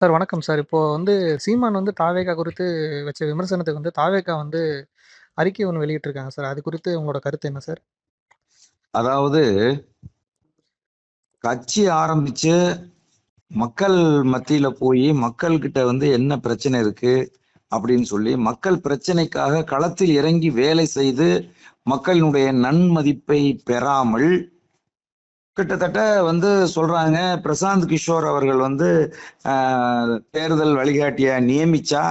Sir வணக்கம் sir. இப்போ வந்து சீமான் வந்து தாவேகா குறித்து வச்ச விமர்சனத்துக்கு வந்து தாவேகா வந்து அறிக்கை ஒண்ணு வெளியிட்டிருக்காங்க சார். அது குறித்து உங்களோட கருத்து என்ன சார்? அதாவது கட்சி ஆரம்பிச்சு மக்கள் மத்தியில போய் மக்கள் கிட்ட வந்து என்ன பிரச்சனை இருக்கு அப்படின்னு சொல்லி மக்கள் பிரச்சனைக்காக களத்தில் இறங்கி வேலை செய்து மக்களினுடைய நன்மதிப்பை பெறாமல் கிட்டத்தட்ட வந்து சொல்றாங்க பிரசாந்த் கிஷோர் அவர்கள் வந்து தேர்தல் வழிகாட்டிய நியமிச்சா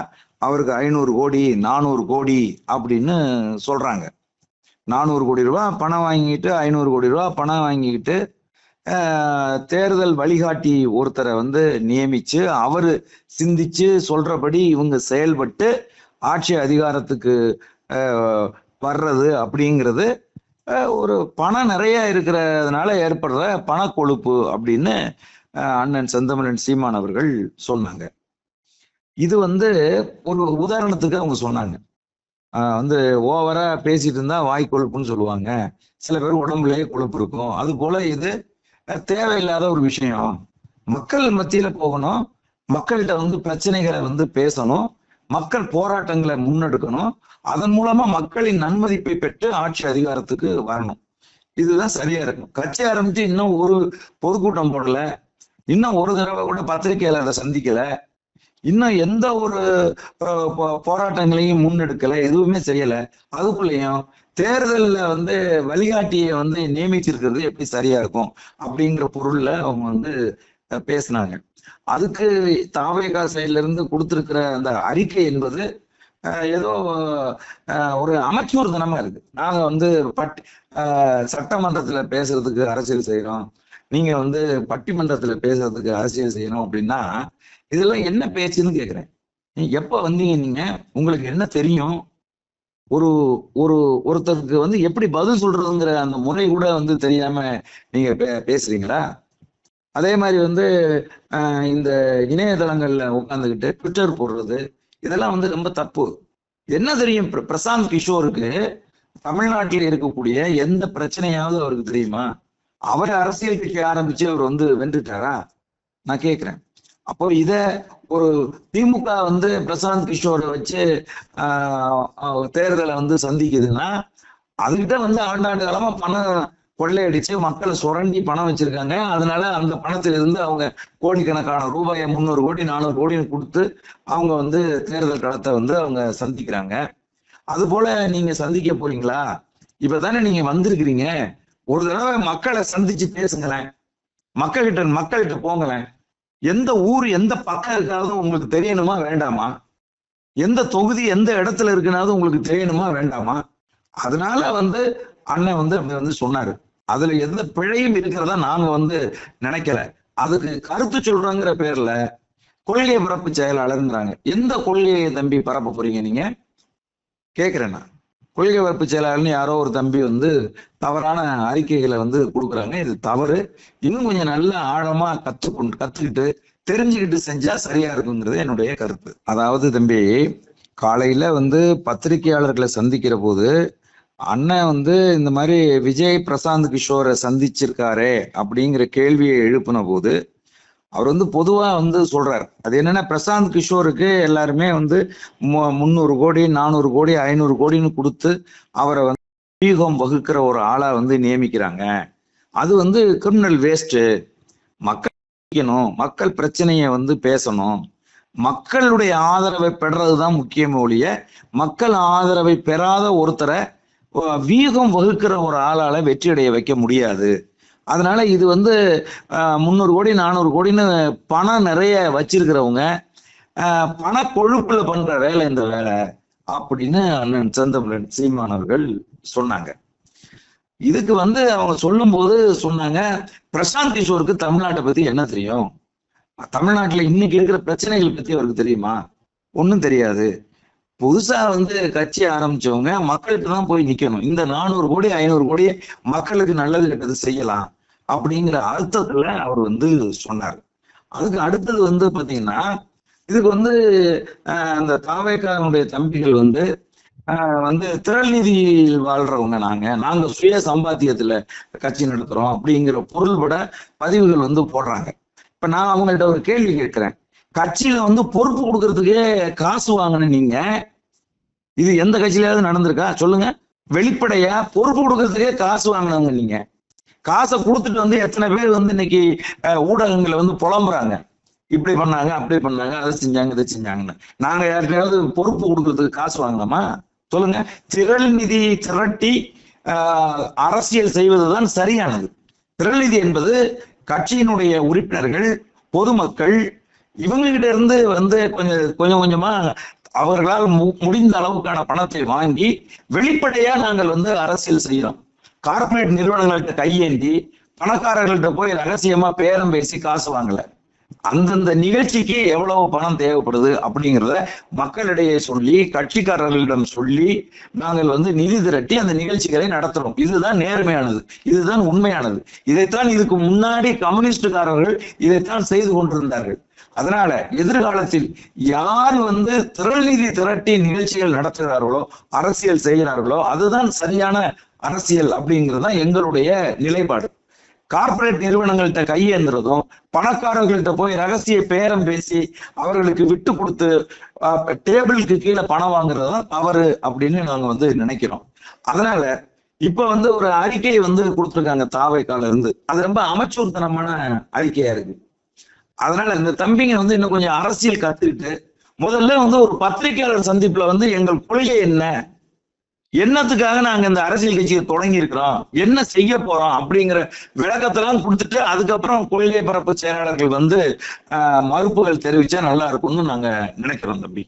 அவருக்கு 500 கோடி 400 கோடி அப்படின்னு சொல்றாங்க. 400 கோடி ரூபாய் பணம் வாங்கிட்டு 500 கோடி ரூபாய் பணம் வாங்கிக்கிட்டு தேர்தல் வழிகாட்டி ஒருத்தரை வந்து நியமிச்சு அவரு சிந்திச்சு சொல்றபடி இவங்க செயல்பட்டு ஆட்சி அதிகாரத்துக்கு வர்றது அப்படிங்கிறது ஒரு பணம் நிறைய இருக்கிறதுனால ஏற்படுற பணக்கொழுப்பு அப்படின்னு அண்ணன் செந்தமிழன் சீமான் அவர்கள் சொன்னாங்க. இது வந்து ஒரு உதாரணத்துக்கு அவங்க சொன்னாங்க. வந்து ஓவரா பேசிட்டு இருந்தா வாய் கொழுப்புன்னு சொல்லுவாங்க. சில பேர் உடம்புலயே கொழுப்பு இருக்கும். அது போல இது தேவையில்லாத ஒரு விஷயம். மக்கள் மத்தியில போகணும், மக்கள்கிட்ட வந்து பிரச்சனைகளை வந்து பேசணும், மக்கள் போராட்டங்களை முன்னெடுக்கணும், அதன் மூலமா மக்களின் நன்மதிப்பை பெற்று ஆட்சி அதிகாரத்துக்கு வரணும். இதுதான் சரியா இருக்கும். கட்சி ஆரம்பிச்சு இன்னும் ஒரு பொதுக்கூட்டம் போடல, இன்னும் ஒரு தடவை கூட பத்திரிகையாளரை சந்திக்கல, இன்னும் எந்த ஒரு போராட்டங்களையும் முன்னெடுக்கல, எதுவுமே செய்யல. அதுக்குள்ளேயும் தேர்தல்ல வந்து வழிகாட்டியை வந்து நியமிச்சிருக்கிறது எப்படி சரியா இருக்கும் அப்படிங்கிற பொருள்ல அவங்க வந்து பேசினாங்க. அதுக்கு தாவேகா சைட்ல இருந்து கொடுத்திருக்கிற அந்த அறிக்கை என்பது ஏதோ ஒரு அமைச்சூர்தனமா இருக்கு. நாங்க வந்து சட்டமன்றத்துல பேசுறதுக்கு அரசியல் செய்யறோம், நீங்க வந்து பட்டிமன்றத்துல பேசுறதுக்கு அரசியல் செய்யணும் அப்படின்னா இதெல்லாம் என்ன பேச்சுன்னு கேக்குறேன். நீங்க எப்ப வந்தீங்க? நீங்க உங்களுக்கு என்ன தெரியும்? ஒரு ஒரு ஒருத்தருக்கு வந்து எப்படி பதில் சொல்றதுங்கிற அந்த முறை கூட வந்து தெரியாம நீங்க பேசுறீங்களா? அதே மாதிரி வந்து இந்த இணையதளங்கள்ல உட்காந்துக்கிட்டு ட்விட்டர் போடுறது இதெல்லாம் வந்து ரொம்ப தப்பு. என்ன தெரியும் பிரசாந்த் கிஷோருக்கு தமிழ்நாட்டில் இருக்கக்கூடிய எந்த பிரச்சனையாவது அவருக்கு தெரியுமா? அவர் அரசியல் கட்சி ஆரம்பிச்சு அவர் வந்து வென்றுட்டாரா? நான் கேட்கிறேன். அப்போ இத ஒரு திமுக வந்து பிரசாந்த் கிஷோரை வச்சு தேர்தலை வந்து சந்திக்குதுன்னா அதுகிட்ட வந்து ஆண்டாண்டு காலமா பணம் கொள்ளையடிச்சு மக்களை சுரண்டி பணம் வச்சிருக்காங்க. அதனால அந்த பணத்திலிருந்து அவங்க கோடிக்கணக்கான ரூபாயை 300 கோடி 400 கோடின்னு கொடுத்து அவங்க வந்து தேர்தல் களத்தை வந்து அவங்க சந்திக்கிறாங்க. அது போல நீங்க சந்திக்க போறீங்களா? இப்பதானே நீங்க வந்திருக்கிறீங்க. ஒரு தடவை மக்களை சந்திச்சு பேசுங்களேன், மக்கள்கிட்ட போங்களேன். எந்த ஊர் எந்த பக்கம் இருக்காவது உங்களுக்கு தெரியணுமா வேண்டாமா? எந்த தொகுதி எந்த இடத்துல இருக்குனாவது உங்களுக்கு தெரியணுமா வேண்டாமா? அதனால வந்து அண்ணன் வந்து அப்படி வந்து சொன்னாரு. அதுல எந்த பிழையும் இருக்கிறதா நாங்க வந்து நினைக்கல. அதுக்கு கருத்து சொல்றோங்கிற பேர்ல கொள்கை பரப்பு செயலாளர்ங்கிறாங்க. எந்த கொள்கையை தம்பி பரப்ப போறீங்க நீங்க? கேக்குறேன் நான். கொள்கை பரப்பு செயலாளர்னு யாரோ ஒரு தம்பி வந்து தவறான அறிக்கைகளை வந்து கொடுக்குறாங்க. இது தவறு. இன்னும் கொஞ்சம் நல்ல ஆழமா கத்துக்கிட்டு தெரிஞ்சுக்கிட்டு செஞ்சா சரியா இருக்குங்கிறது என்னுடைய கருத்து. அதாவது தம்பி, காலையில வந்து பத்திரிகையாளர்களை சந்திக்கிற போது அண்ணன் வந்து இந்த மாதிரி விஜய் பிரசாந்த் கிஷோரை சந்திச்சிருக்காரே அப்படிங்கிற கேள்வியை எழுப்பின போது அவர் வந்து பொதுவா வந்து சொல்றாரு. அது என்னன்னா, பிரசாந்த் கிஷோருக்கு எல்லாருமே வந்து 300 கோடி 400 கோடி 500 கோடின்னு கொடுத்து அவரை வந்து வியூகம் வகுக்கிற ஒரு ஆளா வந்து நியமிக்கிறாங்க. அது வந்து கிரிமினல் வேஸ்ட். மக்கள் மக்கள் பிரச்சனையை வந்து பேசணும், மக்களுடைய ஆதரவை பெறதுதான் முக்கியம் ஒழிய மக்கள் ஆதரவை பெறாத ஒருத்தரை வியூகம் வகுக்கிற ஒரு ஆளால வெற்றி அடைய வைக்க முடியாது. அதனால இது வந்து 300 கோடி 400 கோடின்னு பணம் நிறைய வச்சிருக்கிறவங்க பண கொழுப்புல பண்ற வேலை இந்த வேலை அப்படின்னு அண்ணன் செந்தமிழன் சீமான் அவர்கள் சொன்னாங்க. இதுக்கு வந்து அவங்க சொல்லும் போது சொன்னாங்க, பிரசாந்த் கிஷோருக்கு தமிழ்நாட்டை பத்தி என்ன தெரியும்? தமிழ்நாட்டுல இன்னைக்கு இருக்கிற பிரச்சனைகள் பத்தி அவருக்கு தெரியுமா? ஒன்னும் தெரியாது. புதுசா வந்து கட்சி ஆரம்பிச்சவங்க மக்கள்கிட்ட தான் போய் நிக்கணும். இந்த 400 கோடி 500 கோடி மக்களுக்கு நல்லது கெட்டது செய்யலாம் அப்படிங்கிற அர்த்தத்துல அவர் வந்து சொன்னார். அதுக்கு அடுத்தது வந்து பாத்தீங்கன்னா, இதுக்கு வந்து அந்த தாவேக்காவுடைய தம்பிகள் வந்து வந்து திரள் நிதி வாழ்றவங்க, நாங்க சுய சம்பாத்தியத்துல கட்சி நடத்துறோம் அப்படிங்கிற பொருள்பட பதிவுகள் வந்து போடுறாங்க. இப்ப நான் அவங்கள்ட்ட ஒரு கேள்வி கேட்கிறேன். கட்சியில வந்து பொறுப்பு கொடுக்கறதுக்கே காசு வாங்கின நீங்க, இது எந்த கட்சியிலாவது நடந்திருக்கா சொல்லுங்க? வெளிப்படையா பொறுப்பு கொடுக்கறதுக்கே காசு வாங்கினவங்க நீங்க. காசை கொடுத்துட்டு வந்து எத்தனை பேர் வந்து இன்னைக்கு ஊடகங்களை வந்து புலம்புறாங்க, இப்படி பண்ணாங்க அப்படி பண்ணாங்க அதை செஞ்சாங்க இதை செஞ்சாங்கன்னு. நாங்க யாருக்கையாவது பொறுப்பு கொடுக்கறதுக்கு காசு வாங்கினோமா சொல்லுங்க? திரள் நிதி திரட்டி அரசியல் செய்வதுதான் சரியானது. திரள் நிதி என்பது கட்சியினுடைய உறுப்பினர்கள், பொதுமக்கள் இவங்க கிட்ட இருந்து வந்து கொஞ்சம் கொஞ்சமா அவர்களால் முடிந்த அளவுக்கான பணத்தை வாங்கி வெளிப்படையா நாங்கள் வந்து அரசியல் செய்யறோம். கார்பரேட் நிறுவனங்கள்கிட்ட கையேந்தி பணக்காரர்கள்ட்ட போய் ரகசியமா பேரம் பேசி காசு வாங்கல. அந்தந்த நிகழ்ச்சிக்கு எவ்வளவு பணம் தேவைப்படுது அப்படிங்கிறத மக்களிடையே சொல்லி, கட்சிக்காரர்களிடம் சொல்லி நாங்கள் வந்து நிதி திரட்டி அந்த நிகழ்ச்சிகளை நடத்துறோம். இதுதான் நேர்மையானது, இதுதான் உண்மையானது. இதைத்தான் இதுக்கு முன்னாடி கம்யூனிஸ்டுக்காரர்கள் இதைத்தான் செய்து கொண்டிருந்தார்கள். அதனால எதிர்காலத்தில் யார் வந்து திரள் நிதி திரட்டி நிகழ்ச்சிகள் நடத்துகிறார்களோ, அரசியல் செய்கிறார்களோ, அதுதான் சரியான அரசியல் அப்படிங்கிறது தான் எங்களுடைய நிலைப்பாடு. கார்பரேட் நிறுவனங்கள்கிட்ட கையேந்துறதும், பணக்காரர்கள்ட்ட போய் ரகசிய பேரம் பேசி அவர்களுக்கு விட்டு கொடுத்து டேபிளுக்கு கீழே பணம் வாங்குறதுதான் தவறு அப்படின்னு நாங்க வந்து நினைக்கிறோம். அதனால இப்ப வந்து ஒரு அறிக்கையை வந்து கொடுத்துருக்காங்க தாவேக்கால இருந்து. அது ரொம்ப அமைச்சூர்த்தனமான அறிக்கையா இருக்கு. அதனால இந்த தம்பிங்க வந்து இன்னும் கொஞ்சம் அரசியல் கத்துக்கிட்டு முதல்ல வந்து ஒரு பத்திரிகையாளர் சந்திப்புல வந்து எங்கள் கொள்கை என்ன, என்னத்துக்காக நாங்க இந்த அரசியல் கட்சியை தொடங்கி இருக்கிறோம், என்ன செய்ய போறோம் அப்படிங்கிற விளக்கத்தெல்லாம் கொடுத்துட்டு அதுக்கப்புறம் கொள்கை பரப்பு செயலாளர்கள் வந்து மறுப்புகள் தெரிவிச்சா நல்லா இருக்கும்னு நாங்க நினைக்கிறோம் தம்பி.